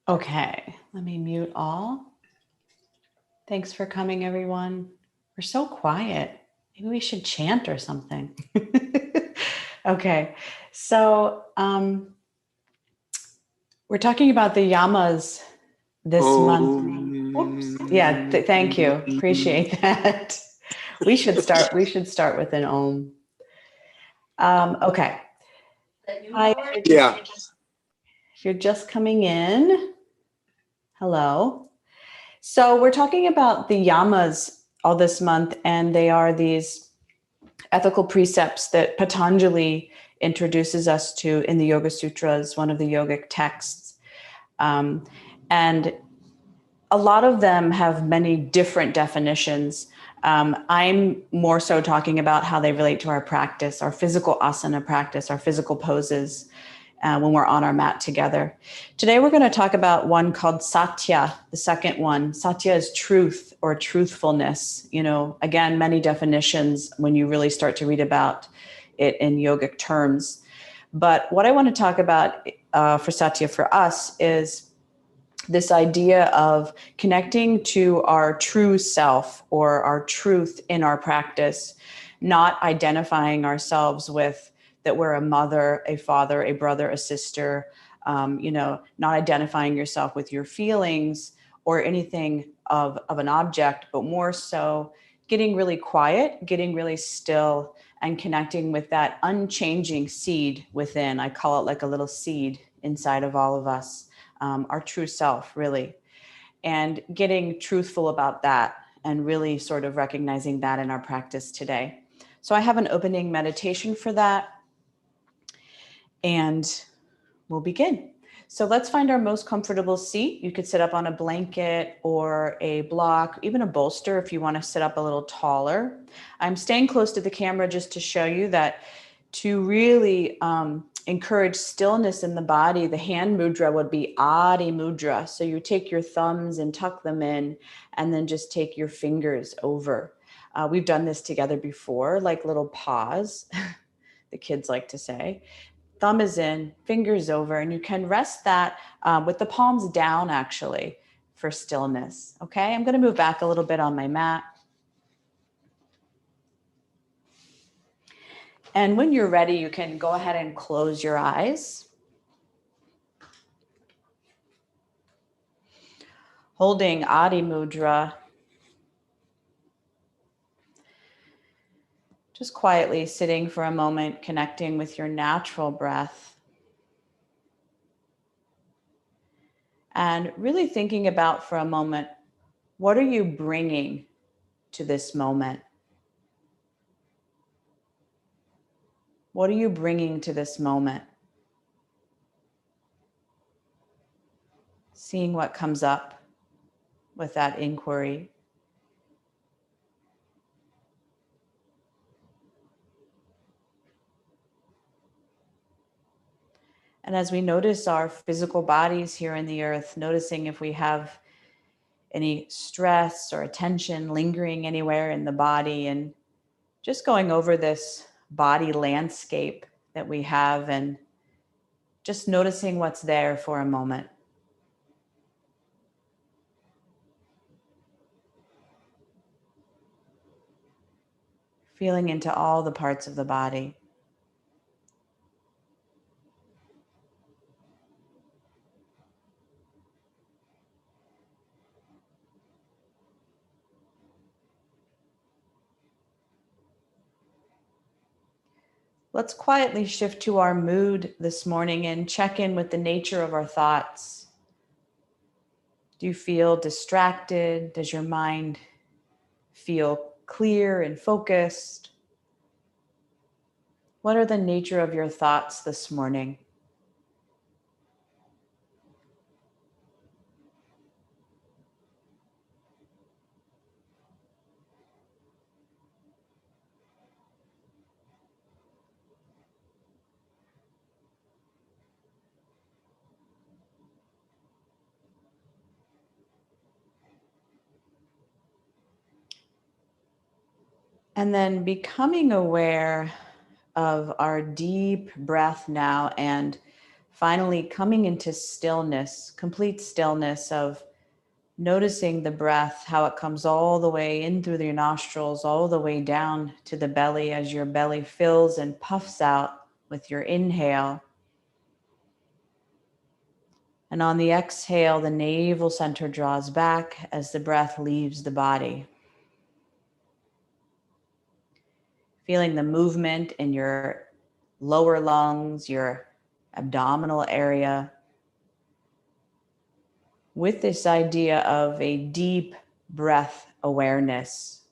Okay, let me mute all. Thanks for coming, everyone. We're so quiet. Maybe we should chant or something. Okay, so we're talking about the yamas this month. Oops. Yeah, thank you. Appreciate that. We should start with an om. Okay. Hi. Yeah. If you're just coming in, hello. So we're talking about the yamas all this month, and they are these ethical precepts that Patanjali introduces us to in the Yoga Sutras, one of the yogic texts. And a lot of them have many different definitions. I'm more so talking about how they relate to our practice, our physical asana practice, our physical poses when we're on our mat together. Today, we're going to talk about one called Satya, the second one. Satya is truth or truthfulness. You know, again, many definitions when you really start to read about it in yogic terms. But what I want to talk about for Satya for us is this idea of connecting to our true self or our truth in our practice, not identifying ourselves with that we're a mother, a father, a brother, a sister, not identifying yourself with your feelings or anything of an object, but more so getting really quiet, getting really still, and connecting with that unchanging seed within. I call it like a little seed inside of all of us. Our true self, really, and getting truthful about that and really sort of recognizing that in our practice today. So I have an opening meditation for that, and we'll begin. So let's find our most comfortable seat. You could sit up on a blanket or a block, even a bolster if you want to sit up a little taller. I'm staying close to the camera just to show you that to really encourage stillness in the body, the hand mudra would be Adi Mudra. So you take your thumbs and tuck them in, and then just take your fingers over. We've done this together before, like little paws, the kids like to say. Thumb is in, fingers over, and you can rest that with the palms down, actually, for stillness. Okay, I'm going to move back a little bit on my mat. And when you're ready, you can go ahead and close your eyes. Holding Adi Mudra. Just quietly sitting for a moment, connecting with your natural breath. And really thinking about for a moment, what are you bringing to this moment? What are you bringing to this moment? Seeing what comes up with that inquiry. And as we notice our physical bodies here in the earth, noticing if we have any stress or tension lingering anywhere in the body, and just going over this body landscape that we have and just noticing what's there for a moment. Feeling into all the parts of the body. Let's quietly shift to our mood this morning and check in with the nature of our thoughts. Do you feel distracted? Does your mind feel clear and focused? What are the nature of your thoughts this morning? And then becoming aware of our deep breath now and Finally, coming into stillness, complete stillness of noticing the breath, how it comes all the way in through your nostrils, all the way down to the belly as your belly fills and puffs out with your inhale. And on the exhale, the navel center draws back as the breath leaves the body. Feeling the movement in your lower lungs, your abdominal area, with this idea of a deep breath awareness.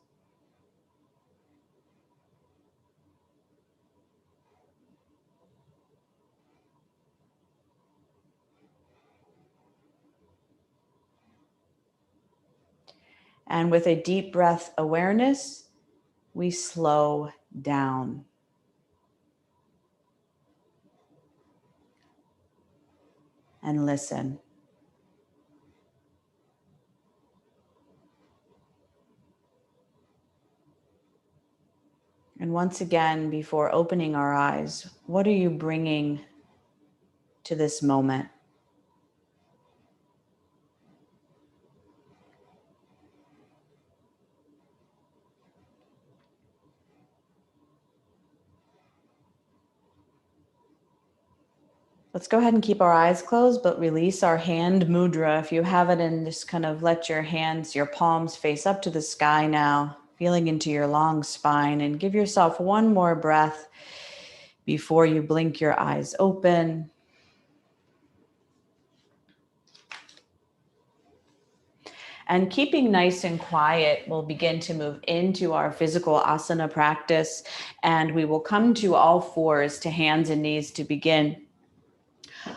And with a deep breath awareness, we slow down. And listen. And once again, before opening our eyes, what are you bringing to this moment? Let's go ahead and keep our eyes closed, but release our hand mudra. If you have it, and just kind of let your hands, your palms face up to the sky now, feeling into your long spine, and give yourself one more breath before you blink your eyes open. And keeping nice and quiet, we'll begin to move into our physical asana practice, and we will come to all fours, to hands and knees to begin.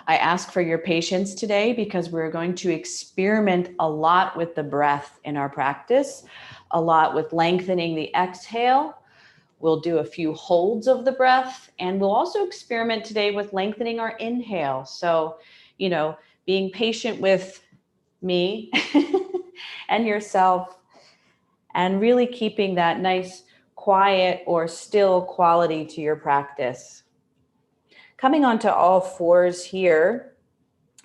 I ask for your patience today because we're going to experiment a lot with the breath in our practice, a lot with lengthening the exhale. We'll do a few holds of the breath, and we'll also experiment today with lengthening our inhale. So, being patient with me and yourself, and really keeping that nice, quiet or still quality to your practice. Coming onto all fours here,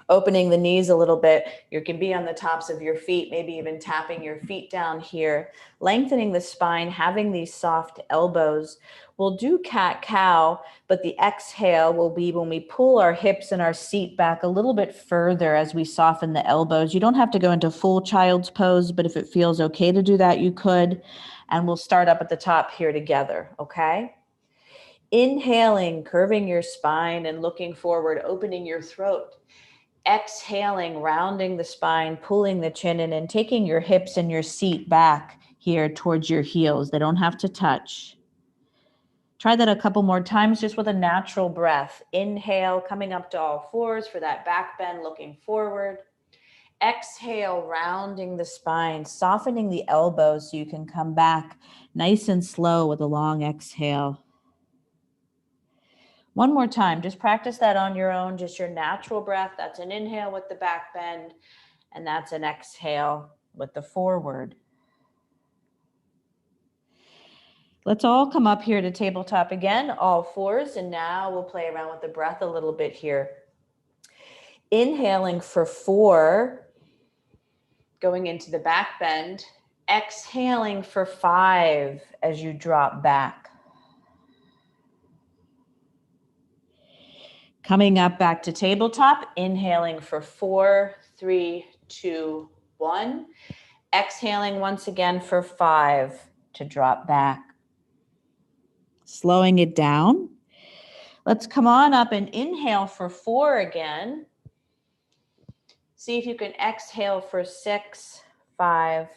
opening the knees a little bit. You can be on the tops of your feet, maybe even tapping your feet down here, lengthening the spine, having these soft elbows. We'll do cat-cow, but the exhale will be when we pull our hips and our seat back a little bit further as we soften the elbows. You don't have to go into full child's pose, but if it feels okay to do that, you could. And we'll start up at the top here together, okay? Inhaling, curving your spine and looking forward, opening your throat. Exhaling, rounding the spine, pulling the chin in, and taking your hips and your seat back here towards your heels. They don't have to touch. Try that a couple more times just with a natural breath. Inhale, coming up to all fours for that back bend, looking forward. Exhale, rounding the spine, softening the elbows so you can come back nice and slow with a long exhale. One more time, just practice that on your own, just your natural breath. That's an inhale with the back bend, and that's an exhale with the forward. Let's all come up here to tabletop again, all fours, and now we'll play around with the breath a little bit here. Inhaling for 4, going into the back bend. Exhaling for 5 as you drop back. Coming up back to tabletop, inhaling for 4, 3, 2, 1. Exhaling once again for 5 to drop back. Slowing it down. Let's come on up and inhale for 4 again. See if you can exhale for 6, 5,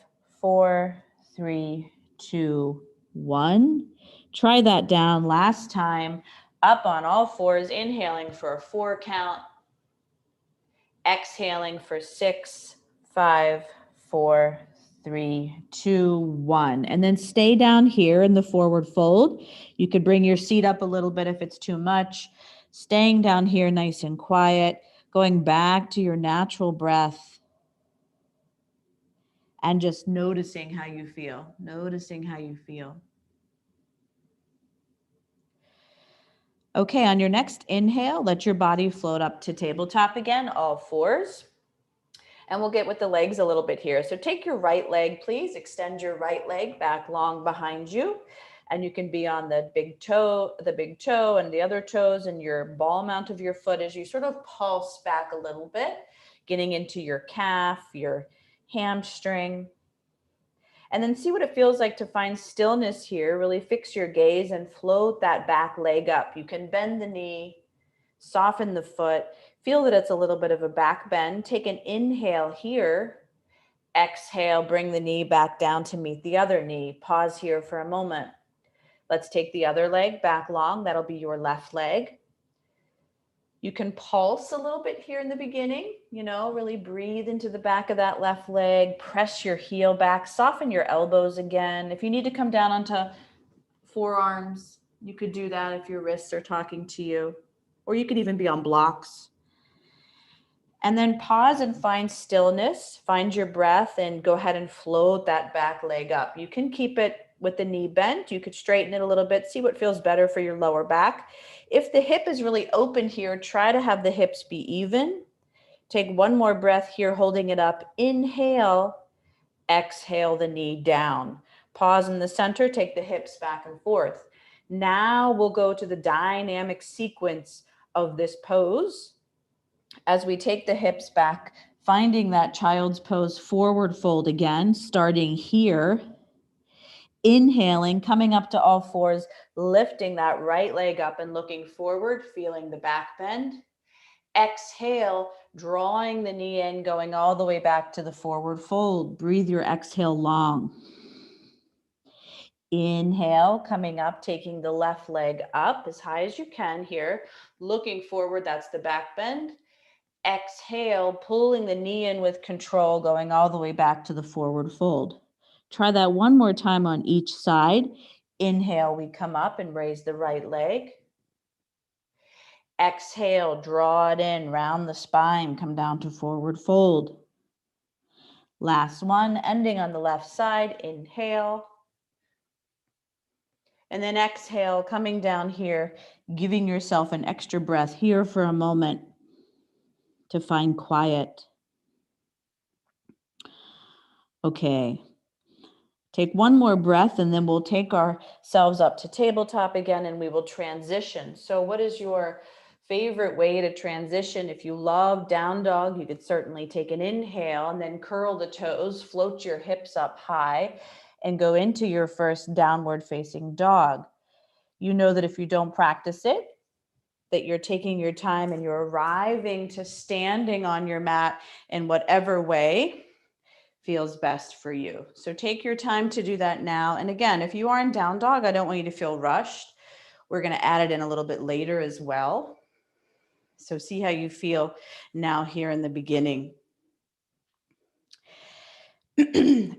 4, 3, 2, 1. Try that down last time. Up on all fours, inhaling for a 4 count. Exhaling for 6, 5, 4, 3, 2, 1. And then stay down here in the forward fold. You could bring your seat up a little bit if it's too much. Staying down here nice and quiet. Going back to your natural breath. And just noticing how you feel. Noticing how you feel. Okay, on your next inhale, let your body float up to tabletop again, all fours. And we'll get with the legs a little bit here. So take your right leg, please. Extend your right leg back long behind you. And you can be on the big toe and the other toes and your ball mount of your foot as you sort of pulse back a little bit, getting into your calf, your hamstring. And then see what it feels like to find stillness here. Really fix your gaze and float that back leg up. You can bend the knee, soften the foot, feel that it's a little bit of a back bend. Take an inhale here. Exhale, bring the knee back down to meet the other knee. Pause here for a moment. Let's take the other leg back long. That'll be your left leg. You can pulse a little bit here in the beginning, really breathe into the back of that left leg, press your heel back, soften your elbows again. If you need to come down onto forearms, you could do that if your wrists are talking to you, or you could even be on blocks. And then pause and find stillness, find your breath, and go ahead and float that back leg up. You can keep it with the knee bent. You could straighten it a little bit, see what feels better for your lower back. If the hip is really open here, try to have the hips be even. Take one more breath here, holding it up. Inhale, exhale the knee down. Pause in the center, take the hips back and forth. Now we'll go to the dynamic sequence of this pose. As we take the hips back, finding that child's pose, forward fold again, starting here. Inhaling, coming up to all fours, lifting that right leg up and looking forward, feeling the back bend. Exhale, drawing the knee in, going all the way back to the forward fold. Breathe your exhale long. Inhale, coming up, taking the left leg up as high as you can here. Looking forward, that's the back bend. Exhale, pulling the knee in with control, going all the way back to the forward fold. Try that one more time on each side. Inhale, we come up and raise the right leg. Exhale, draw it in, round the spine, come down to forward fold. Last one, ending on the left side. Inhale. And then exhale, coming down here, giving yourself an extra breath here for a moment to find quiet. Okay. Take one more breath and then we'll take ourselves up to tabletop again and we will transition. So what is your favorite way to transition? If you love down dog, you could certainly take an inhale and then curl the toes, float your hips up high and go into your first downward facing dog. You know that if you don't practice it, that you're taking your time and you're arriving to standing on your mat in whatever way feels best for you. So take your time to do that now. And again, if you are in down dog, I don't want you to feel rushed. We're going to add it in a little bit later as well. So see how you feel now here in the beginning.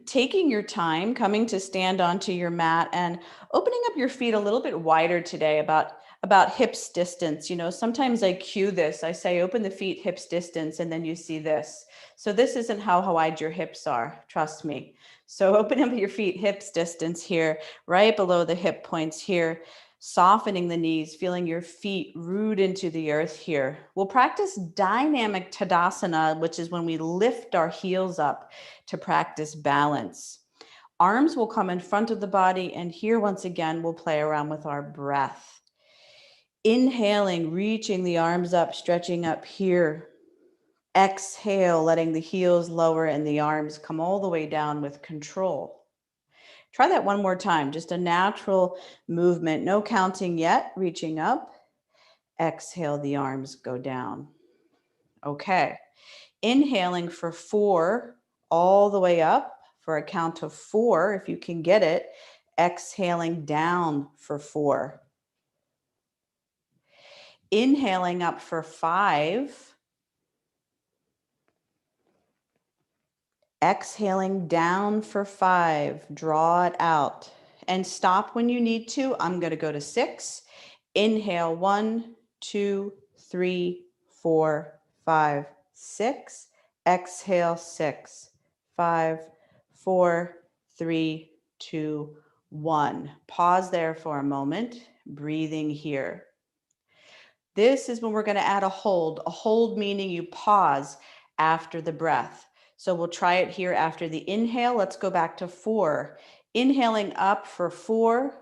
Taking your time, coming to stand onto your mat and opening up your feet a little bit wider today, about hips distance. Sometimes I cue this. I say, open the feet hips distance, and then you see this. So this isn't how wide your hips are, trust me. So open up your feet hips distance here, right below the hip points here, softening the knees, feeling your feet root into the earth here. We'll practice dynamic Tadasana, which is when we lift our heels up to practice balance. Arms will come in front of the body, and here once again, we'll play around with our breath. Inhaling, reaching the arms up, stretching up here. Exhale, letting the heels lower and the arms come all the way down with control. Try that one more time, just a natural movement, no counting yet, reaching up. Exhale, the arms go down. Okay, inhaling for 4, all the way up for a count of 4, if you can get it. Exhaling down for 4. Inhaling up for 5. Exhaling down for 5. Draw it out. And stop when you need to. I'm going to go to 6. Inhale 1, 2, 3, 4, 5, 6. Exhale 6, 5, 4, 3, 2, 1. Pause there for a moment. Breathing here. This is when we're going to add a hold meaning you pause after the breath. So we'll try it here after the inhale. Let's go back to 4. Inhaling up for 4.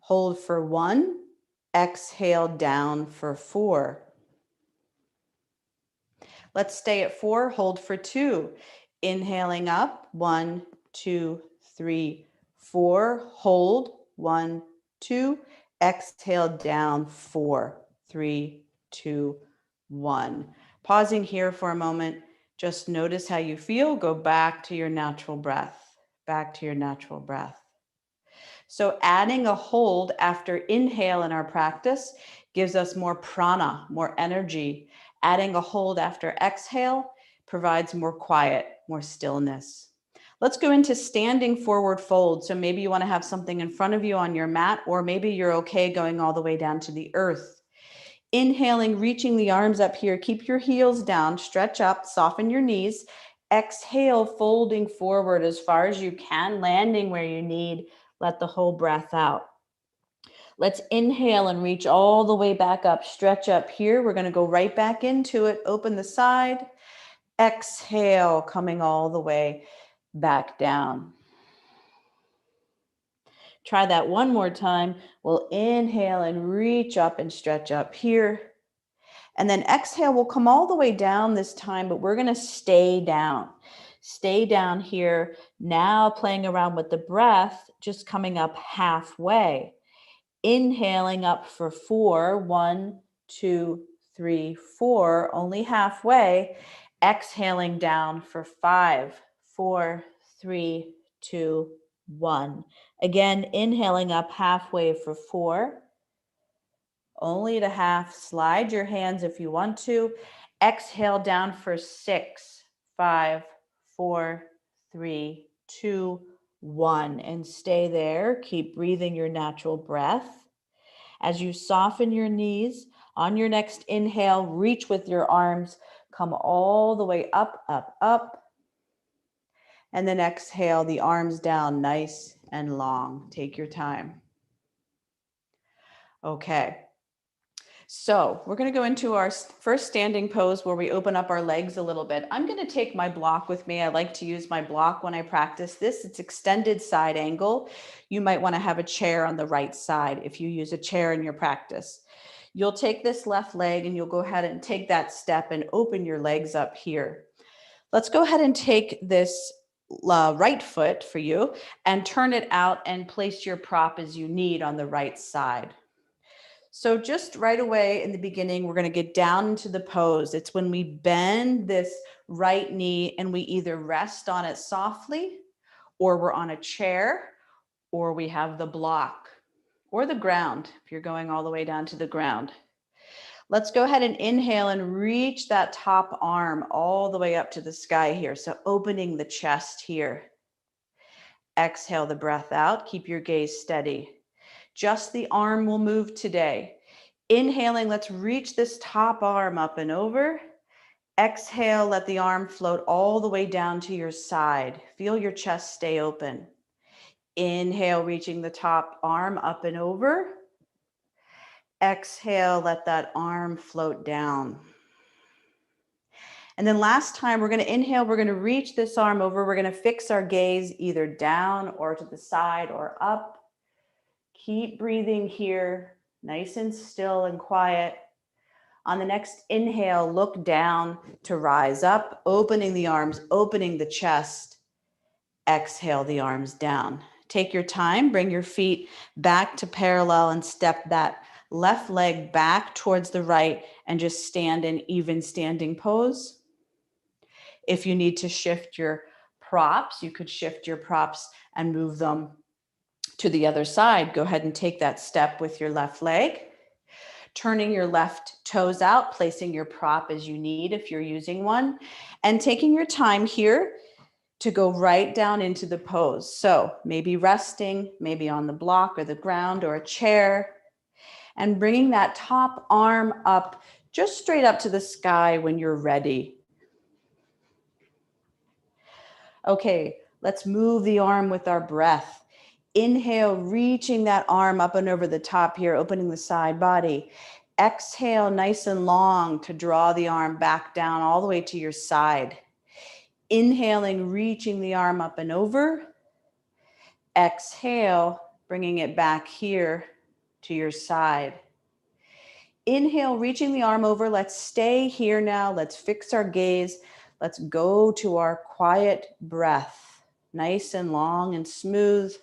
Hold for 1. Exhale down for 4. Let's stay at 4. Hold for 2. Inhaling up. 1, 2, 3, 4. Hold. 1, 2. Exhale down. 4, 3, 2, 1. Pausing here for a moment. Just notice how you feel. Go back to your natural breath. Back to your natural breath. So adding a hold after inhale in our practice gives us more prana, more energy. Adding a hold after exhale provides more quiet, more stillness. Let's go into standing forward fold. So maybe you want to have something in front of you on your mat, or maybe you're okay going all the way down to the earth. Inhaling, reaching the arms up here. Keep your heels down, stretch up, soften your knees. Exhale, folding forward as far as you can, landing where you need. Let the whole breath out. Let's inhale and reach all the way back up. Stretch up here. We're going to go right back into it. Open the side. Exhale, coming all the way back down. Try that one more time. We'll inhale and reach up and stretch up here. And then exhale, we'll come all the way down this time, but we're going to stay down. Stay down here. Now playing around with the breath, just coming up halfway. Inhaling up for 4. 1, 2, 3, 4. Only halfway. Exhaling down for 5. 4, 3, 2, 1. Again, inhaling up halfway for 4. Only to half. Slide your hands if you want to. Exhale down for 6, 5, 4, 3, 2, 1. And stay there. Keep breathing your natural breath. As you soften your knees, on your next inhale, reach with your arms. Come all the way up, up, up. And then exhale, the arms down nice and long. Take your time. Okay. So we're going to go into our first standing pose where we open up our legs a little bit. I'm going to take my block with me. I like to use my block when I practice this. It's extended side angle. You might want to have a chair on the right side if you use a chair in your practice. You'll take this left leg and you'll go ahead and take that step and open your legs up here. Let's go ahead and take this right foot for you and turn it out and place your prop as you need on the right side. So just right away in the beginning, we're going to get down into the pose. It's when we bend this right knee and we either rest on it softly, or we're on a chair, or we have the block or the ground if you're going all the way down to the ground. Let's go ahead and inhale and reach that top arm all the way up to the sky here. So opening the chest here. Exhale the breath out. Keep your gaze steady. Just the arm will move today. Inhaling, let's reach this top arm up and over. Exhale, let the arm float all the way down to your side. Feel your chest stay open. Inhale, reaching the top arm up and over. Exhale, let that arm float down. And then last time, we're going to inhale, we're going to reach this arm over. We're going to fix our gaze either down or to the side or up. Keep breathing here, nice and still and quiet. On the next inhale, look down to rise up, opening the arms, opening the chest. Exhale the arms down. Take your time, bring your feet back to parallel and step that left leg back towards the right and just stand in even standing pose. If you need to shift your props, you could shift your props and move them to the other side. Go ahead and take that step with your left leg. Turning your left toes out, placing your prop as you need if you're using one, and taking your time here to go right down into the pose. So maybe resting, maybe on the block or the ground or a chair, and bringing that top arm up just straight up to the sky when you're ready. Okay, let's move the arm with our breath. Inhale, reaching that arm up and over the top here, opening the side body. Exhale, nice and long to draw the arm back down all the way to your side. Inhaling, reaching the arm up and over. Exhale, bringing it back here to your side. Inhale, reaching the arm over. Let's stay here now. Let's fix our gaze. Let's go to our quiet breath. Nice and long and smooth.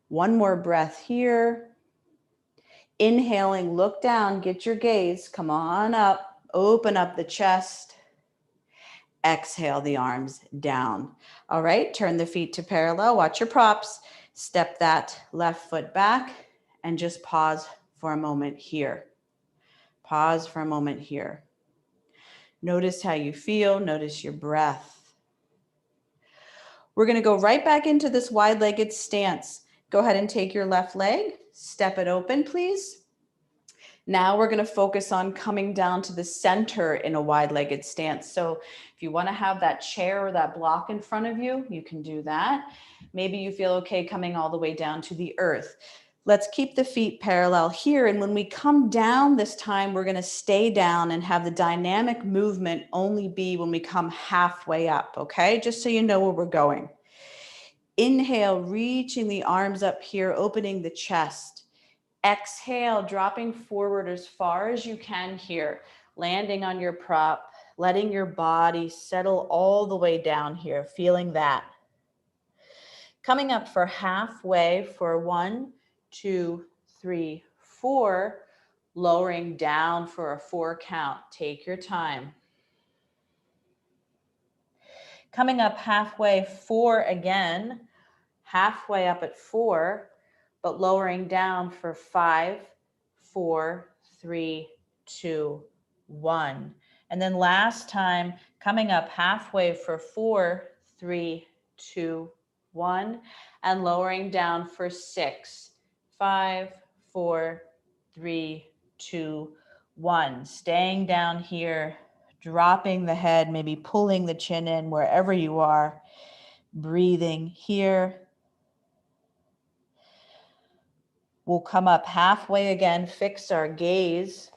One more breath here. Inhaling, look down, get your gaze. Come on up, open up the chest. Exhale the arms down. All right, turn the feet to parallel. Watch your props. Step that left foot back and just pause for a moment here. Pause for a moment here. Notice how you feel. Notice your breath. We're going to go right back into this wide-legged stance. Go ahead and take your left leg. Step it open, please. Now we're going to focus on coming down to the center in a wide-legged stance. So if you want to have that chair or that block in front of you, you can do that. Maybe you feel okay coming all the way down to the earth. Let's keep the feet parallel here. And when we come down this time, we're going to stay down and have the dynamic movement only be when we come halfway up, okay? Just so you know where we're going. Inhale, reaching the arms up here, opening the chest. Exhale, dropping forward as far as you can here, landing on your prop, letting your body settle all the way down here, feeling that. Coming up for halfway for 1, 2, 3, 4, lowering down for a 4 count. Take your time. Coming up halfway, 4 again, halfway up at 4, but lowering down for 5, 4, 3, 2, 1. And then last time, coming up halfway for 4, 3, 2, 1, and lowering down for 6, 5, 4, 3, 2, 1. Staying down here, dropping the head, maybe pulling the chin in wherever you are, breathing here. We'll come up halfway again, fix our gaze,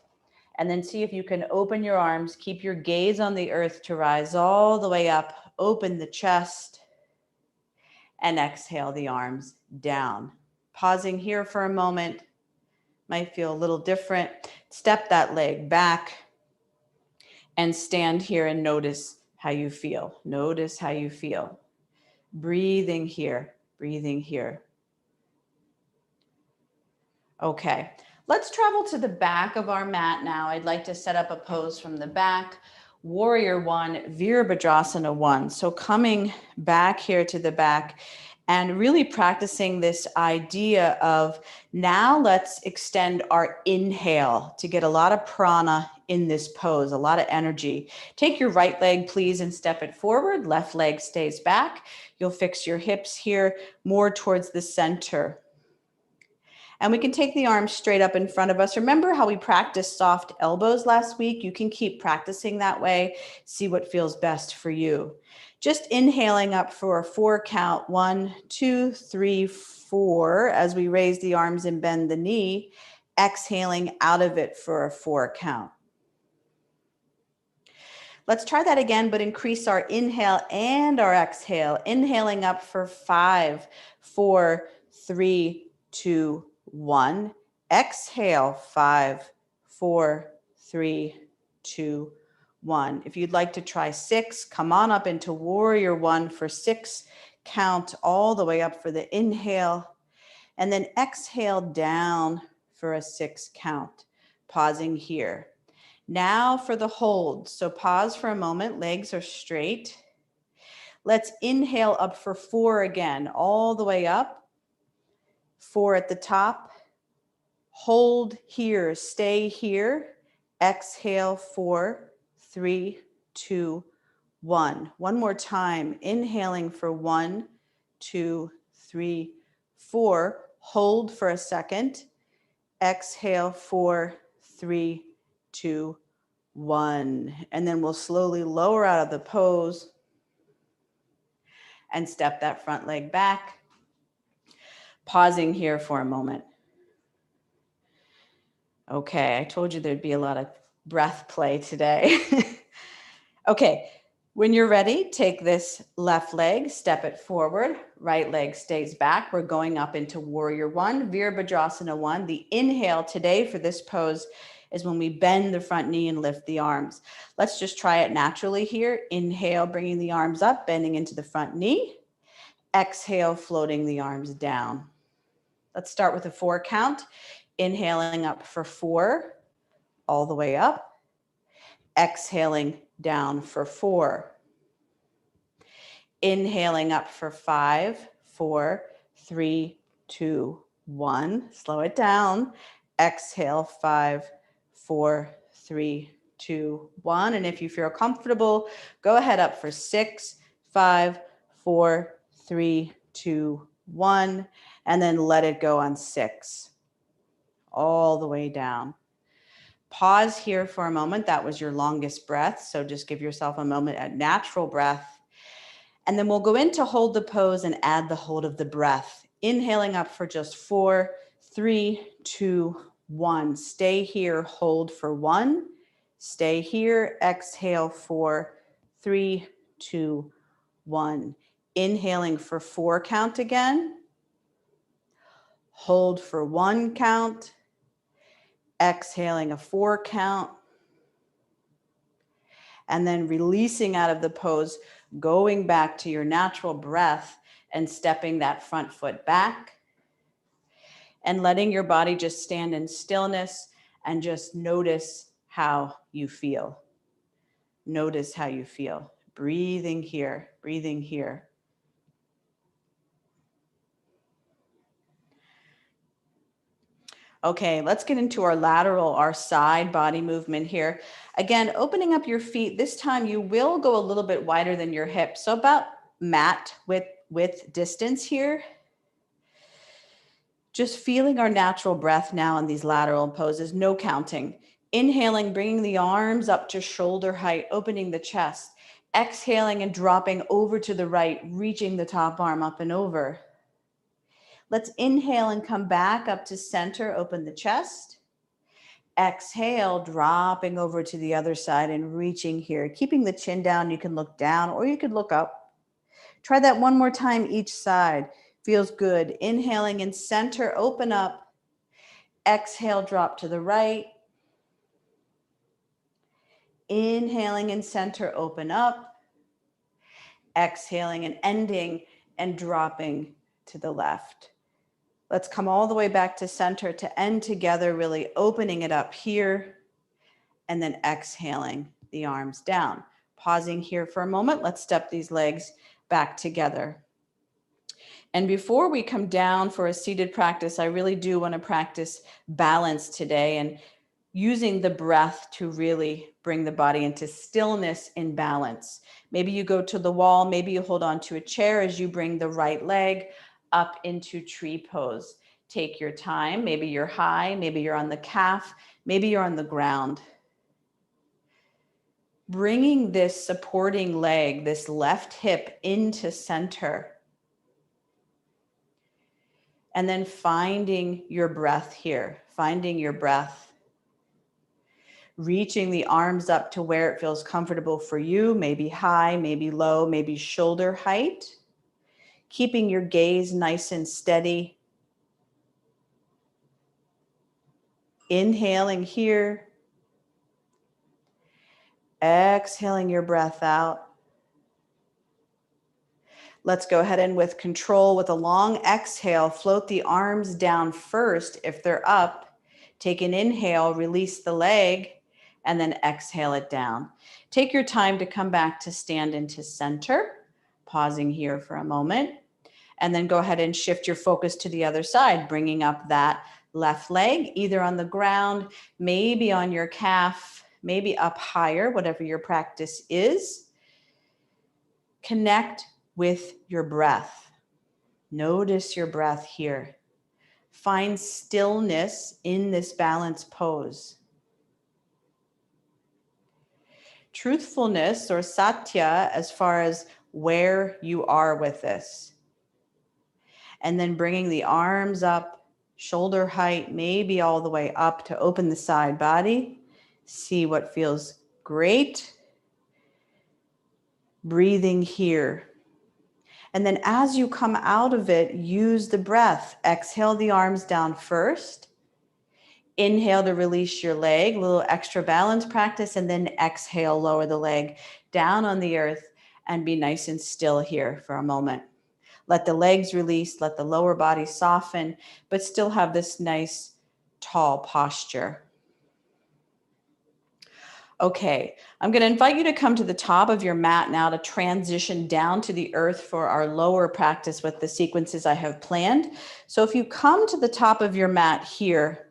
and then see if you can open your arms, keep your gaze on the earth to rise all the way up, open the chest, and exhale the arms down. Pausing here for a moment, might feel a little different. Step that leg back and stand here and notice how you feel. Notice how you feel. Breathing here, breathing here. Okay, let's travel to the back of our mat now. I'd like to set up a pose from the back. Warrior 1, Virabhadrasana 1. So coming back here to the back and really practicing this idea of now let's extend our inhale to get a lot of prana in this pose, a lot of energy. Take your right leg, please, and step it forward. Left leg stays back. You'll fix your hips here more towards the center. And we can take the arms straight up in front of us. Remember how we practiced soft elbows last week? You can keep practicing that way. See what feels best for you. Just inhaling up for a 4 count. 1, 2, 3, 4. As we raise the arms and bend the knee. Exhaling out of it for a 4 count. Let's try that again, but increase our inhale and our exhale. Inhaling up for 5, 4, 3, 2, 1. Exhale, 5, 4, 3, 2, 1. If you'd like to try 6, come on up into Warrior 1 for 6 count all the way up for the inhale. And then exhale down for a 6 count. Pausing here. Now for the hold. So pause for a moment. Legs are straight. Let's inhale up for 4 again, all the way up. 4 at the top. Hold here, stay here. Exhale, 4, 3, 2, 1. One more time. Inhaling for 1, 2, 3, 4. Hold for a second. Exhale, 4, 3, 2, 1. And then we'll slowly lower out of the pose and step that front leg back. Pausing here for a moment. Okay, I told you there'd be a lot of breath play today. Okay, when you're ready, take this left leg, step it forward, right leg stays back. We're going up into Warrior One, Virabhadrasana One. The inhale today for this pose is when we bend the front knee and lift the arms. Let's just try it naturally here. Inhale, bringing the arms up, bending into the front knee. Exhale, floating the arms down. Let's start with a 4 count. Inhaling up for 4, all the way up. Exhaling down for 4. Inhaling up for 5, 4, 3, 2, 1. Slow it down. Exhale, 5, 4, 3, 2, 1. And if you feel comfortable, go ahead up for 6, 5, 4, 3, 2, 1. And then let it go on 6. All the way down. Pause here for a moment. That was your longest breath. So just give yourself a moment at natural breath. And then we'll go into hold the pose and add the hold of the breath. Inhaling up for just 4, 3, 2, 1. Stay here, hold for 1. Stay here, exhale 4, 3, 2, 1. Inhaling for 4 count again. Hold for 1 count. Exhaling a 4 count. And then releasing out of the pose, going back to your natural breath and stepping that front foot back and letting your body just stand in stillness and just notice how you feel. Notice how you feel. Breathing here, breathing here. Okay, let's get into our lateral, our side body movement here. Again, opening up your feet. This time you will go a little bit wider than your hips. So about mat width distance here. Just feeling our natural breath now in these lateral poses, no counting. Inhaling, bringing the arms up to shoulder height, opening the chest. Exhaling and dropping over to the right, reaching the top arm up and over. Let's inhale and come back up to center, open the chest. Exhale, dropping over to the other side and reaching here. Keeping the chin down, you can look down or you could look up. Try that one more time each side. Feels good. Inhaling in center, open up. Exhale, drop to the right. Inhaling in center, open up. Exhaling and ending and dropping to the left. Let's come all the way back to center to end together, really opening it up here. And then exhaling the arms down. Pausing here for a moment. Let's step these legs back together. And before we come down for a seated practice, I really do want to practice balance today and using the breath to really bring the body into stillness in balance. Maybe you go to the wall, maybe you hold on to a chair as you bring the right leg up into tree pose. Take your time. Maybe you're high, maybe you're on the calf, maybe you're on the ground. Bringing this supporting leg, this left hip into center. And then finding your breath here, finding your breath. Reaching the arms up to where it feels comfortable for you, maybe high, maybe low, maybe shoulder height. Keeping your gaze nice and steady. Inhaling here. Exhaling your breath out. Let's go ahead and with control, with a long exhale, float the arms down first if they're up. Take an inhale, release the leg, and then exhale it down. Take your time to come back to stand into center, pausing here for a moment, and then go ahead and shift your focus to the other side, bringing up that left leg, either on the ground, maybe on your calf, maybe up higher, whatever your practice is. Connect with your breath. Notice your breath here. Find stillness in this balanced pose. Truthfulness or satya as far as where you are with this. And then bringing the arms up, shoulder height, maybe all the way up to open the side body. See what feels great. Breathing here. And then as you come out of it, use the breath. Exhale the arms down first. Inhale to release your leg, a little extra balance practice, and then exhale, lower the leg down on the earth and be nice and still here for a moment. Let the legs release, let the lower body soften, but still have this nice tall posture. Okay, I'm going to invite you to come to the top of your mat now to transition down to the earth for our lower practice with the sequences I have planned. So if you come to the top of your mat here,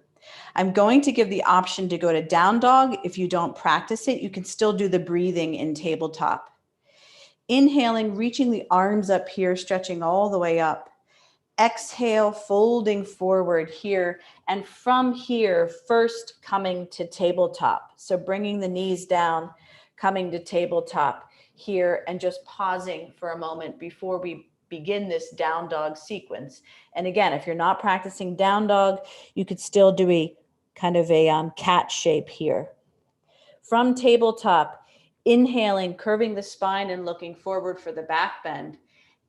I'm going to give the option to go to down dog. If you don't practice it, you can still do the breathing in tabletop. Inhaling, reaching the arms up here, stretching all the way up. Exhale, folding forward here. And from here, first coming to tabletop. So bringing the knees down, coming to tabletop here, and just pausing for a moment before we begin this down dog sequence. And again, if you're not practicing down dog, you could still do a kind of a cat shape here. From tabletop, inhaling, curving the spine and looking forward for the back bend.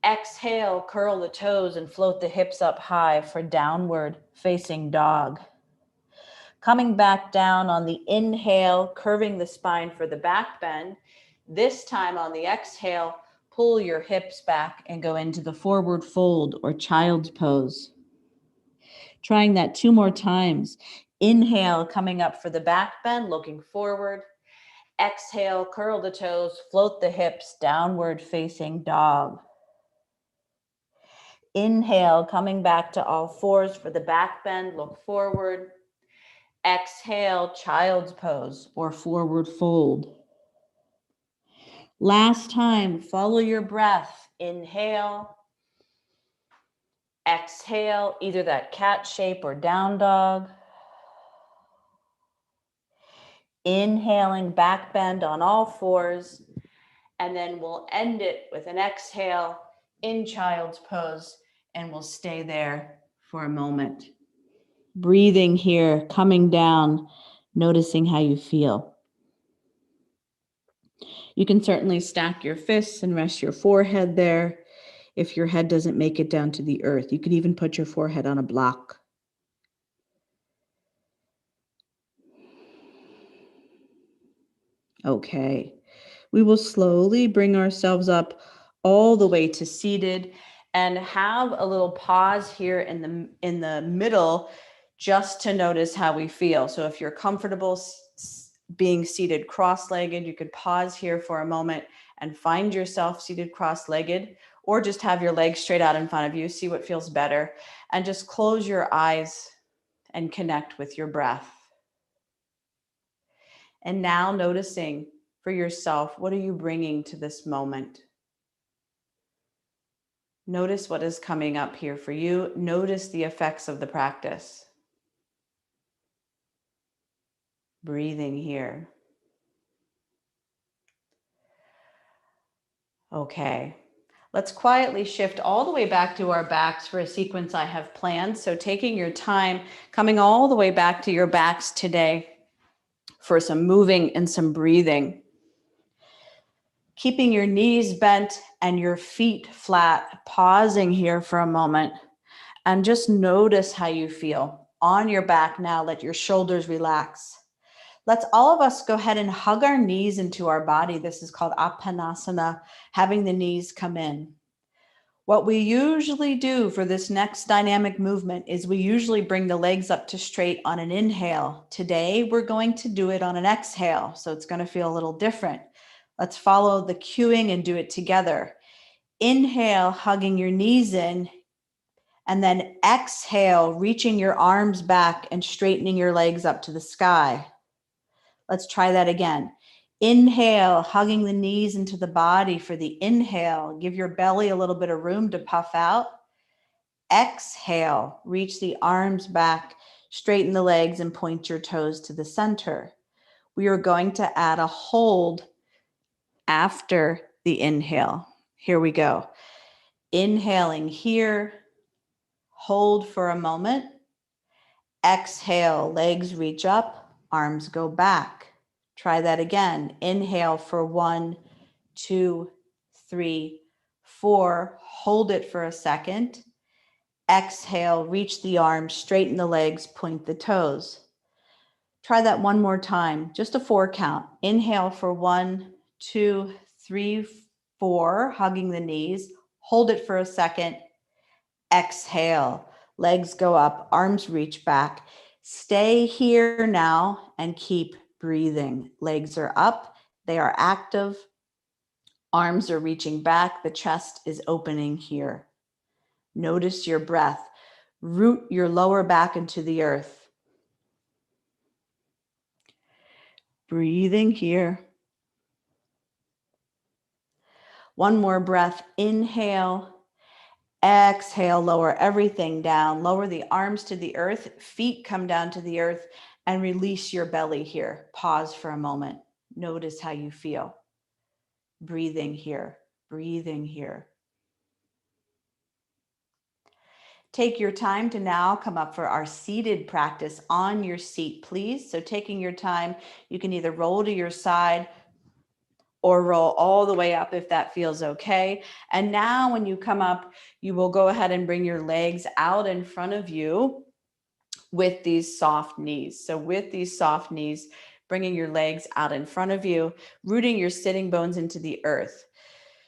Exhale, curl the toes and float the hips up high for downward facing dog. Coming back down on the inhale, curving the spine for the back bend. This time on the exhale, pull your hips back and go into the forward fold or child's pose. Trying that 2 more times. Inhale, coming up for the back bend, looking forward. Exhale, curl the toes, float the hips, downward facing dog. Inhale, coming back to all fours for the back bend, look forward. Exhale, child's pose or forward fold. Last time, follow your breath. Inhale. Exhale, either that cat shape or down dog. Inhaling, back bend on all fours. And then we'll end it with an exhale in child's pose, and we'll stay there for a moment. Breathing here, coming down, noticing how you feel. You can certainly stack your fists and rest your forehead there if your head doesn't make it down to the earth. You could even put your forehead on a block. Okay. We will slowly bring ourselves up all the way to seated and have a little pause here in the middle just to notice how we feel. So if you're comfortable being seated cross-legged, you could pause here for a moment and find yourself seated cross-legged, or just have your legs straight out in front of you, see what feels better, and just close your eyes and connect with your breath. And now noticing for yourself, what are you bringing to this moment? Notice what is coming up here for you. Notice the effects of the practice. Breathing here. Okay. Let's quietly shift all the way back to our backs for a sequence I have planned. So taking your time, coming all the way back to your backs today for some moving and some breathing. Keeping your knees bent and your feet flat, pausing here for a moment, and just notice how you feel. On your back now, let your shoulders relax. Let's all of us go ahead and hug our knees into our body. This is called Apanasana, having the knees come in. What we usually do for this next dynamic movement is we usually bring the legs up to straight on an inhale. Today, we're going to do it on an exhale, so it's going to feel a little different. Let's follow the cueing and do it together. Inhale, hugging your knees in, and then exhale, reaching your arms back and straightening your legs up to the sky. Let's try that again. Inhale, hugging the knees into the body for the inhale. Give your belly a little bit of room to puff out. Exhale, reach the arms back, straighten the legs, and point your toes to the center. We are going to add a hold after the inhale. Here we go. Inhaling here, Hold for a moment. Exhale, legs reach up, arms go back. Try that again. Inhale for 1, 2, 3, 4. Hold it for a second. Exhale, reach the arms, straighten the legs, point the toes. Try that one more time, just a 4 count. Inhale for 1, 2, 3, 4, hugging the knees. Hold it for a second. Exhale, legs go up, arms reach back. Stay here now and keep breathing. Legs are up, they are active. Arms are reaching back, the chest is opening here. Notice your breath. Root your lower back into the earth. Breathing here. One more breath. Inhale. Exhale, lower everything down. Lower the arms to the earth. Feet come down to the earth and release your belly here. Pause for a moment. Notice how you feel. Breathing here. Breathing here. Take your time to now come up for our seated practice on your seat, please. So taking your time, you can either roll to your side or roll all the way up if that feels okay. And now when you come up, you will go ahead and bring your legs out in front of you with these soft knees. So with these soft knees, bringing your legs out in front of you, rooting your sitting bones into the earth.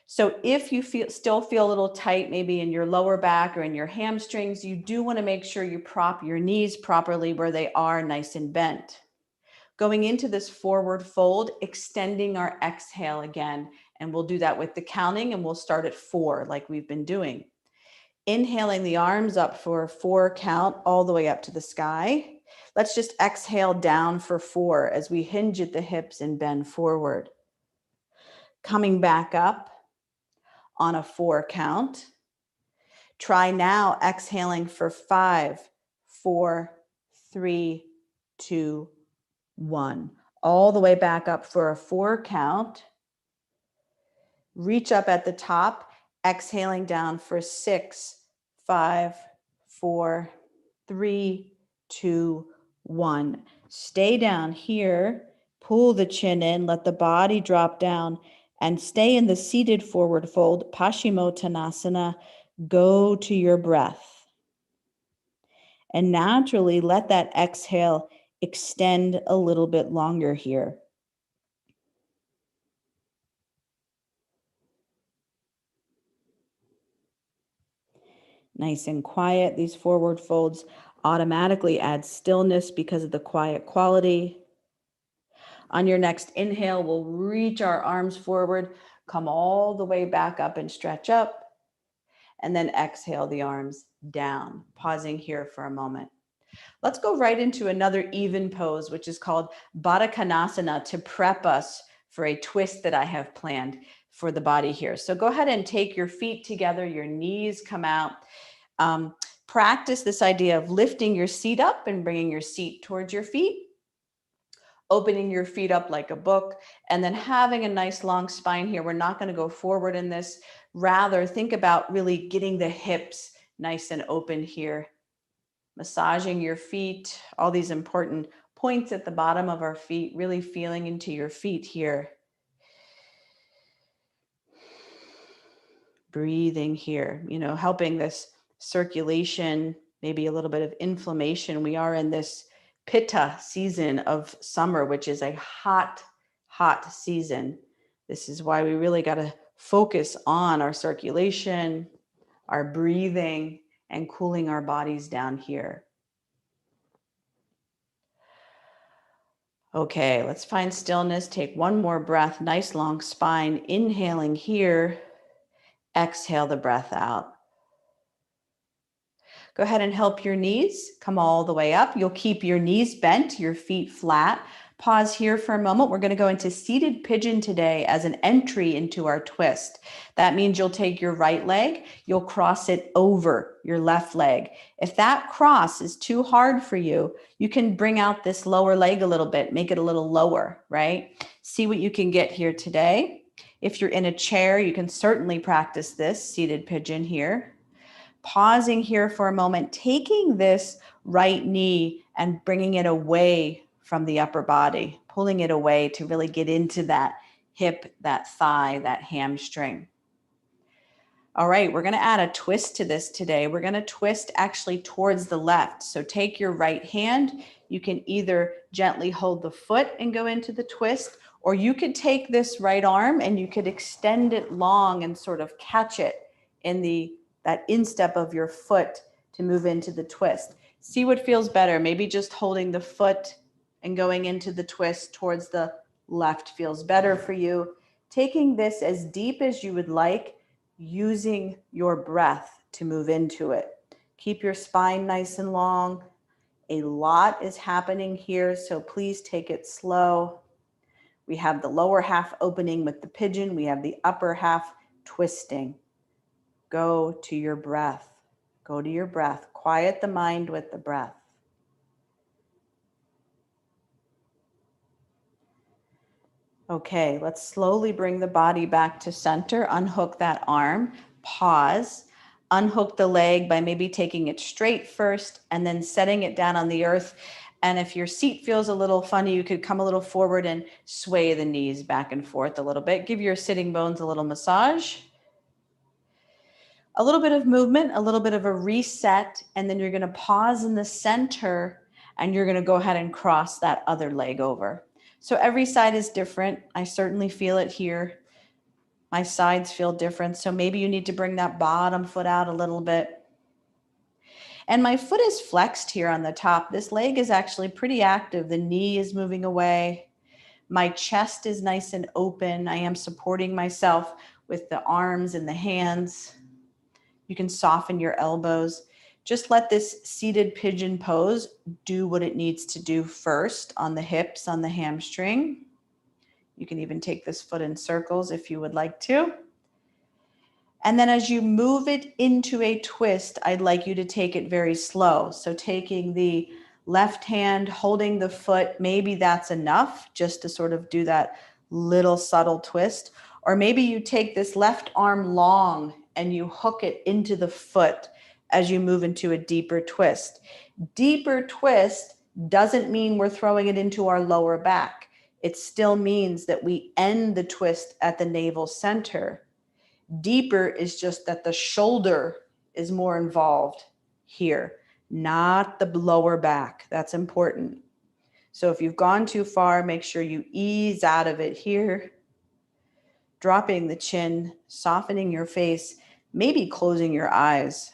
So if you still feel a little tight, maybe in your lower back or in your hamstrings, you do want to make sure you prop your knees properly where they are nice and bent. Going into this forward fold, extending our exhale again, and we'll do that with the counting, and we'll start at 4 like we've been doing. Inhaling the arms up for a 4 count all the way up to the sky. Let's just exhale down for 4 as we hinge at the hips and bend forward. Coming back up on a 4 count. Try now exhaling for 5, 4, 3, 2, 1. All the way back up for a 4 count. Reach up at the top, exhaling down for 6, 5, 4, 3, 2, 1. Stay down here, pull the chin in, let the body drop down, and stay in the seated forward fold, Paschimottanasana. Go to your breath. And naturally, let that exhale extend a little bit longer here. Nice and quiet. These forward folds automatically add stillness because of the quiet quality. On your next inhale, we'll reach our arms forward, come all the way back up and stretch up, and then exhale the arms down, pausing here for a moment. Let's go right into another even pose, which is called Baddha Konasana, to prep us for a twist that I have planned for the body here. So go ahead and take your feet together, your knees come out. Practice this idea of lifting your seat up and bringing your seat towards your feet, opening your feet up like a book, and then having a nice long spine here. We're not going to go forward in this. Rather, think about really getting the hips nice and open here. Massaging your feet, all these important points at the bottom of our feet, really feeling into your feet here. Breathing here, helping this circulation, maybe a little bit of inflammation. We are in this Pitta season of summer, which is a hot, hot season. This is why we really got to focus on our circulation, our breathing, and cooling our bodies down here. Okay, let's find stillness. Take one more breath, nice long spine, inhaling here. Exhale the breath out. Go ahead and help your knees come all the way up. You'll keep your knees bent, your feet flat. Pause here for a moment. We're going to go into seated pigeon today as an entry into our twist. That means you'll take your right leg, you'll cross it over your left leg. If that cross is too hard for you, you can bring out this lower leg a little bit, make it a little lower, right? See what you can get here today. If you're in a chair, you can certainly practice this seated pigeon here. Pausing here for a moment, taking this right knee and bringing it away from the upper body, pulling it away to really get into that hip, that thigh, that hamstring. All right, we're going to add a twist to this today. We're going to twist actually towards the left. So take your right hand. You can either gently hold the foot and go into the twist, or you could take this right arm and you could extend it long and sort of catch it in that instep of your foot to move into the twist. See what feels better. Maybe just holding the foot and going into the twist towards the left feels better for you. Taking this as deep as you would like, using your breath to move into it. Keep your spine nice and long. A lot is happening here, so please take it slow. We have the lower half opening with the pigeon. We have the upper half twisting. Go to your breath. Go to your breath. Quiet the mind with the breath. Okay, let's slowly bring the body back to center. Unhook that arm. Pause. Unhook the leg by maybe taking it straight first and then setting it down on the earth. And if your seat feels a little funny, you could come a little forward and sway the knees back and forth a little bit. Give your sitting bones a little massage. A little bit of movement, a little bit of a reset, and then you're going to pause in the center and you're going to go ahead and cross that other leg over. So every side is different. I certainly feel it here. My sides feel different. So maybe you need to bring that bottom foot out a little bit. And my foot is flexed here on the top. This leg is actually pretty active. The knee is moving away. My chest is nice and open. I am supporting myself with the arms and the hands. You can soften your elbows. Just let this seated pigeon pose do what it needs to do first on the hips, on the hamstring. You can even take this foot in circles if you would like to. And then as you move it into a twist, I'd like you to take it very slow. So taking the left hand, holding the foot, maybe that's enough just to sort of do that little subtle twist. Or maybe you take this left arm long and you hook it into the foot as you move into a deeper twist. Deeper twist doesn't mean we're throwing it into our lower back. It still means that we end the twist at the navel center. Deeper is just that the shoulder is more involved here, not the lower back. That's important. So if you've gone too far, make sure you ease out of it here. Dropping the chin, softening your face, maybe closing your eyes.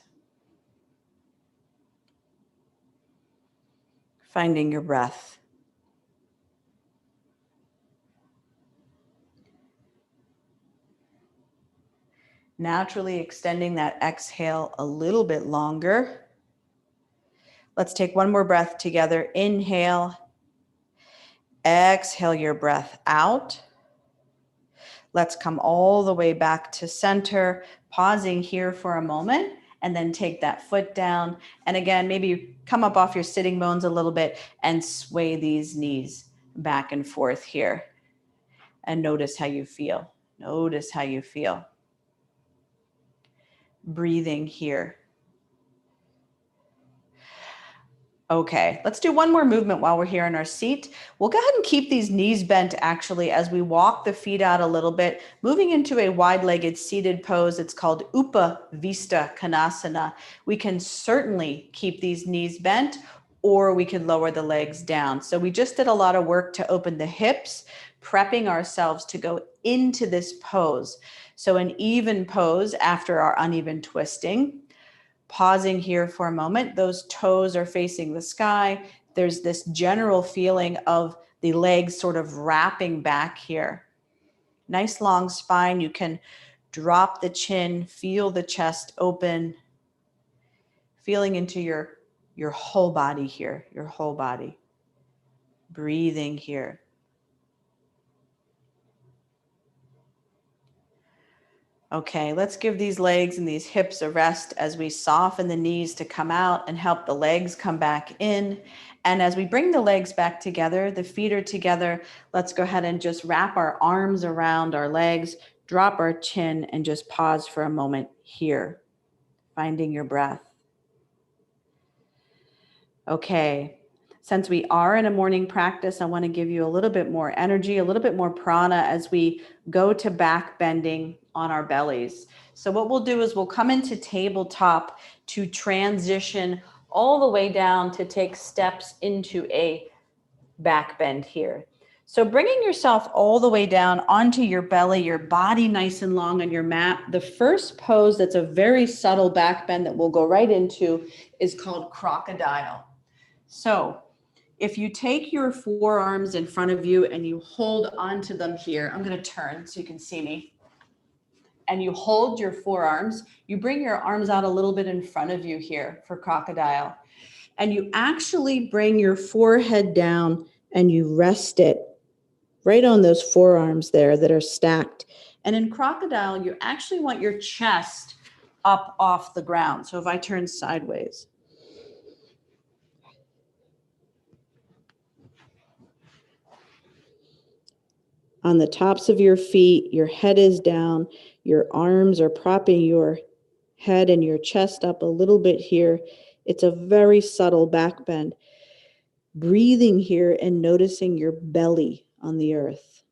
Finding your breath. Naturally extending that exhale a little bit longer. Let's take one more breath together. Inhale. Exhale your breath out. Let's come all the way back to center, pausing here for a moment, and then take that foot down. And again, maybe you come up off your sitting bones a little bit and sway these knees back and forth here. And notice how you feel. Notice how you feel. Breathing here. Okay, let's do one more movement while we're here in our seat. We'll go ahead and keep these knees bent actually as we walk the feet out a little bit, moving into a wide-legged seated pose. It's called Upavista Konasana. We can certainly keep these knees bent or we can lower the legs down. So we just did a lot of work to open the hips, prepping ourselves to go into this pose. So an even pose after our uneven twisting. Pausing here for a moment, those toes are facing the sky. There's this general feeling of the legs sort of wrapping back here. Nice long spine. You can drop the chin, feel the chest open, feeling into your whole body here, your whole body. Breathing here. Okay, let's give these legs and these hips a rest as we soften the knees to come out and help the legs come back in. And as we bring the legs back together, the feet are together, let's go ahead and just wrap our arms around our legs, drop our chin, and just pause for a moment here. finding your breath. Okay, since we are in a morning practice, I want to give you a little bit more energy, a little bit more prana as we go to back bending on our bellies. So what we'll do is we'll come into tabletop to transition all the way down to take steps into a back bend here. So bringing yourself all the way down onto your belly, your body nice and long on your mat. The first pose that's a very subtle back bend that we'll go right into is called crocodile. So if you take your forearms in front of you and you hold onto them here, I'm going to turn so you can see me. And you hold your forearms, you bring your arms out a little bit in front of you here for crocodile. And you actually bring your forehead down and you rest it right on those forearms there that are stacked. And in crocodile, you actually want your chest up off the ground. So if I turn sideways. On the tops of your feet, your head is down, your arms are propping your head and your chest up a little bit here. It's a very subtle back bend. Breathing here and noticing your belly on the earth.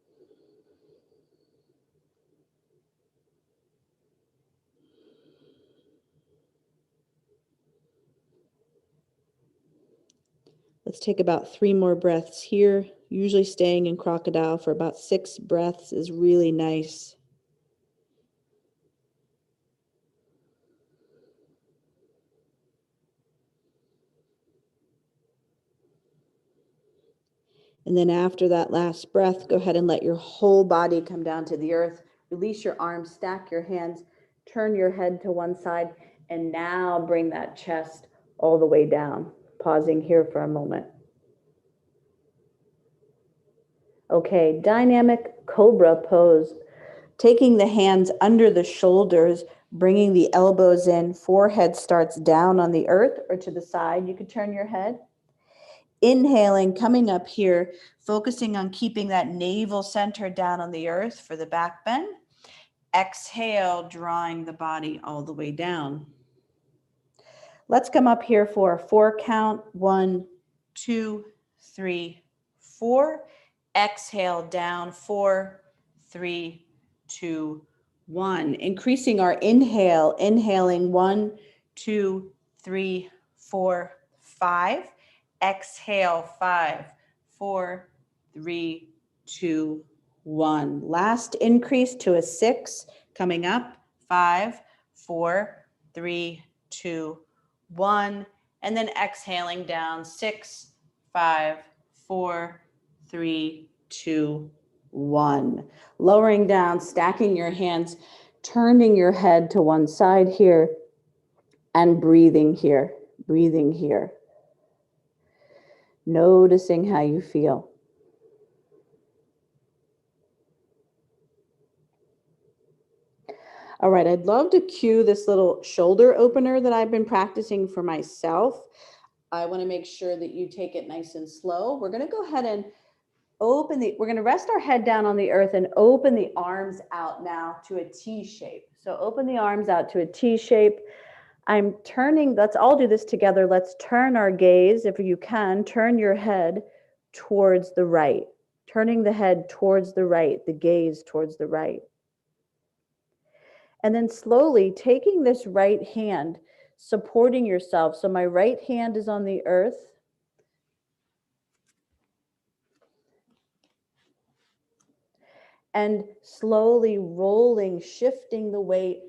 Let's take about 3 more breaths here. Usually staying in crocodile for about 6 breaths is really nice. And then after that last breath, go ahead and let your whole body come down to the earth. Release your arms, stack your hands, turn your head to one side, and now bring that chest all the way down. Pausing here for a moment. Okay, dynamic cobra pose. Taking the hands under the shoulders, bringing the elbows in, forehead starts down on the earth or to the side. You could turn your head. Inhaling, coming up here, focusing on keeping that navel center down on the earth for the back bend. Exhale, drawing the body all the way down. Let's come up here for a 4 count. 1, 2, 3, 4. Exhale down. 4, 3, 2, 1. Increasing our inhale. Inhaling 1, 2, 3, 4, 5. Exhale 5, 4, 3, 2, 1. Last increase to a 6. Coming up. 5, 4, 3, 2, 1. And then exhaling down. 6, 5, 4, 3, 2, 1. Lowering down, stacking your hands, turning your head to one side here, and breathing here, breathing here. Noticing how you feel. All right, I'd love to cue this little shoulder opener that I've been practicing for myself. I want to make sure that you take it nice and slow. We're going to go ahead and we're going to rest our head down on the earth and open the arms out now to a T shape. So open the arms out to a T shape. I'm turning, let's all do this together. Let's turn our gaze, if you can, turn your head towards the right. Turning the head towards the right, the gaze towards the right. And then slowly taking this right hand, supporting yourself. So my right hand is on the earth. And slowly rolling, shifting the weight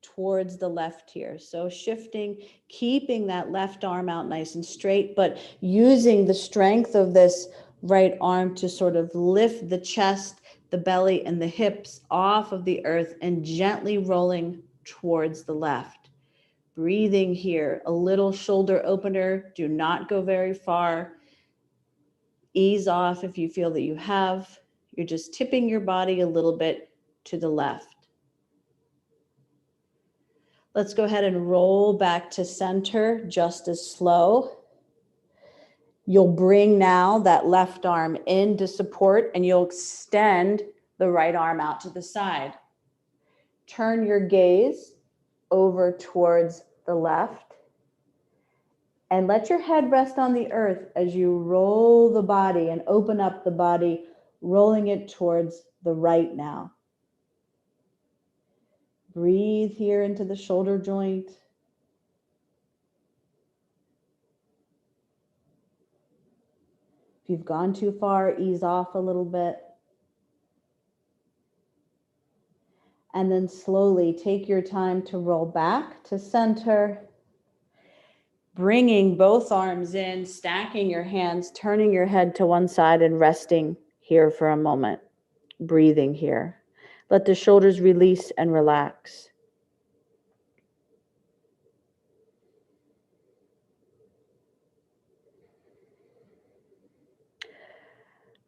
towards the left here. So shifting, keeping that left arm out nice and straight, but using the strength of this right arm to sort of lift the chest, the belly, and the hips off of the earth and gently rolling towards the left. Breathing here, a little shoulder opener. Do not go very far. Ease off if you feel that you have. You're just tipping your body a little bit to the left. Let's go ahead and roll back to center just as slow. You'll bring now that left arm into support and you'll extend the right arm out to the side. Turn your gaze over towards the left. And let your head rest on the earth as you roll the body and open up the body, rolling it towards the right now. Breathe here into the shoulder joint. If you've gone too far, ease off a little bit. And then slowly take your time to roll back to center. Bringing both arms in, stacking your hands, turning your head to one side and resting here for a moment. Breathing here. Let the shoulders release and relax.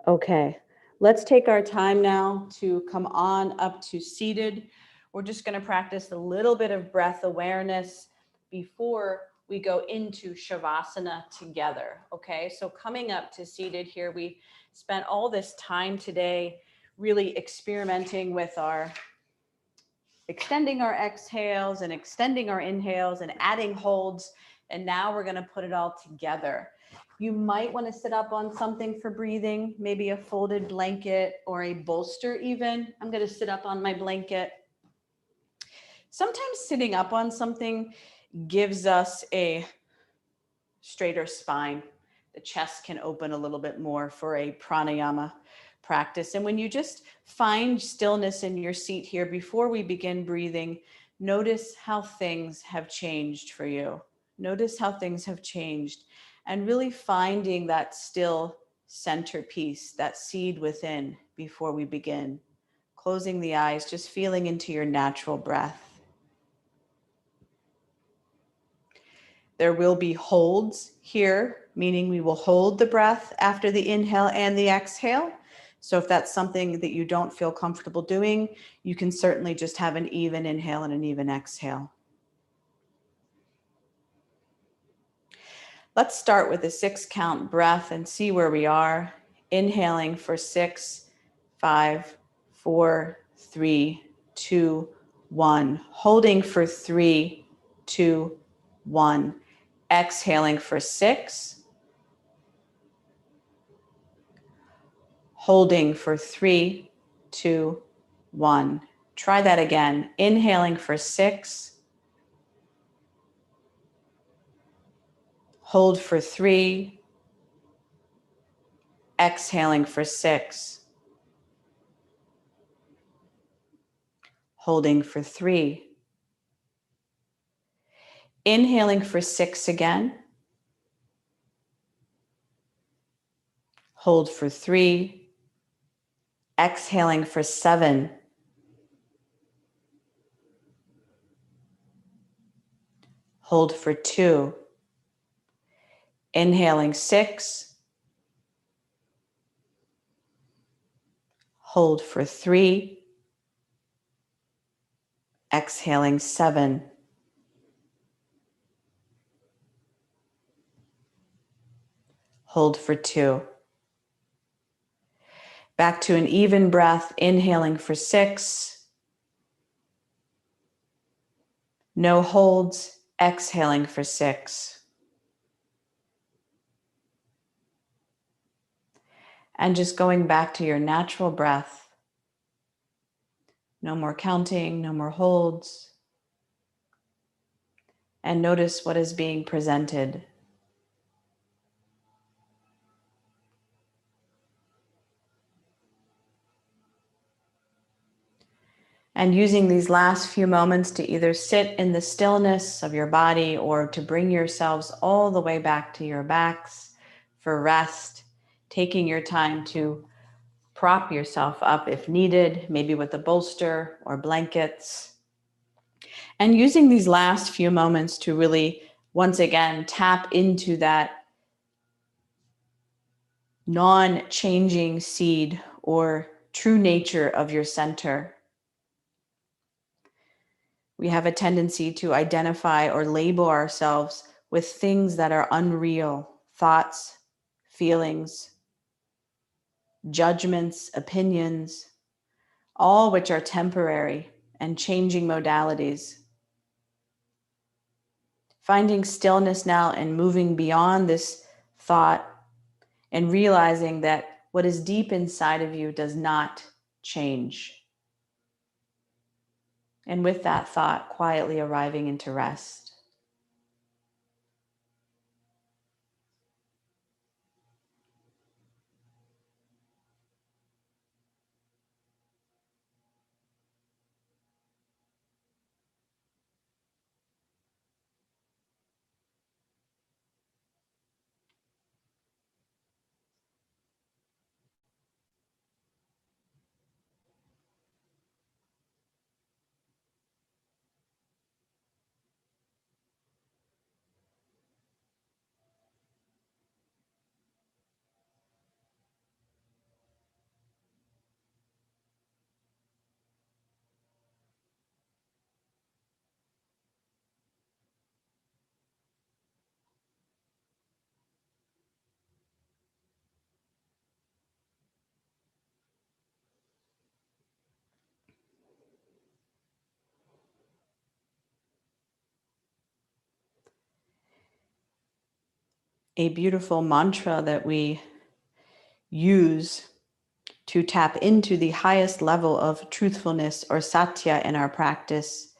Okay, let's take our time now to come on up to seated. We're just going to practice a little bit of breath awareness before we go into Shavasana together. Okay, so coming up to seated here, we spent all this time today really experimenting with extending our exhales and extending our inhales and adding holds. And now we're going to put it all together. You might want to sit up on something for breathing, maybe a folded blanket or a bolster even. I'm going to sit up on my blanket. Sometimes sitting up on something gives us a straighter spine. The chest can open a little bit more for a pranayama practice. And when you just find stillness in your seat here before we begin breathing, notice how things have changed for you. Notice how things have changed. And really finding that still centerpiece, that seed within before we begin. Closing the eyes, just feeling into your natural breath. There will be holds here, meaning we will hold the breath after the inhale and the exhale. So if that's something that you don't feel comfortable doing, you can certainly just have an even inhale and an even exhale. Let's start with a 6-count breath and see where we are. Inhaling for 6, 5, 4, 3, 2, 1. Holding for 3, 2, 1. Exhaling for 6. Holding for 3, 2, 1. Try that again. Inhaling for 6. Hold for 3. Exhaling for 6. Holding for 3. Inhaling for 6 again. Hold for 3. Exhaling for 7. Hold for 2. Inhaling 6. Hold for 3. Exhaling 7. Hold for 2. Back to an even breath, inhaling for 6. No holds, exhaling for 6. And just going back to your natural breath. No more counting, no more holds. And notice what is being presented. And using these last few moments to either sit in the stillness of your body or to bring yourselves all the way back to your backs for rest, taking your time to prop yourself up if needed, maybe with a bolster or blankets. And using these last few moments to really, once again, tap into that non-changing seed or true nature of your center. We have a tendency to identify or label ourselves with things that are unreal, thoughts, feelings, judgments, opinions, all which are temporary and changing modalities. Finding stillness now and moving beyond this thought and realizing that what is deep inside of you does not change. And with that thought, quietly arriving into rest. A beautiful mantra that we use to tap into the highest level of truthfulness or satya in our practice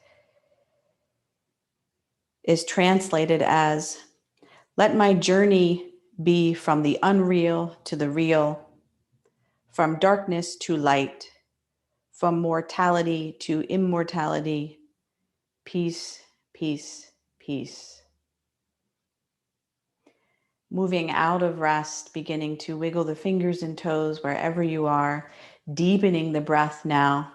is translated as, let my journey be from the unreal to the real, from darkness to light, from mortality to immortality, peace, peace, peace. Moving out of rest, beginning to wiggle the fingers and toes wherever you are, deepening the breath now.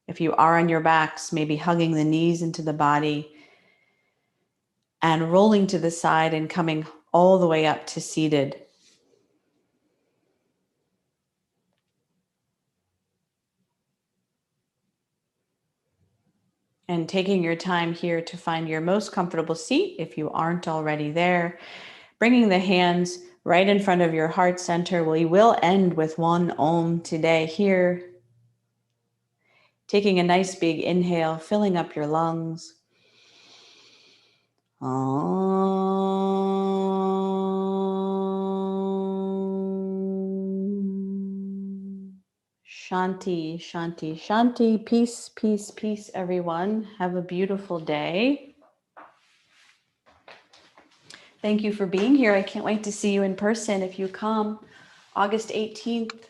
If you are on your backs, maybe hugging the knees into the body and rolling to the side and coming all the way up to seated. And taking your time here to find your most comfortable seat if you aren't already there. Bringing the hands right in front of your heart center. We will end with one Om today here. Taking a nice big inhale, filling up your lungs. Om. Shanti, shanti, shanti. Peace, peace, peace, everyone. Have a beautiful day. Thank you for being here. I can't wait to see you in person if you come August 18th.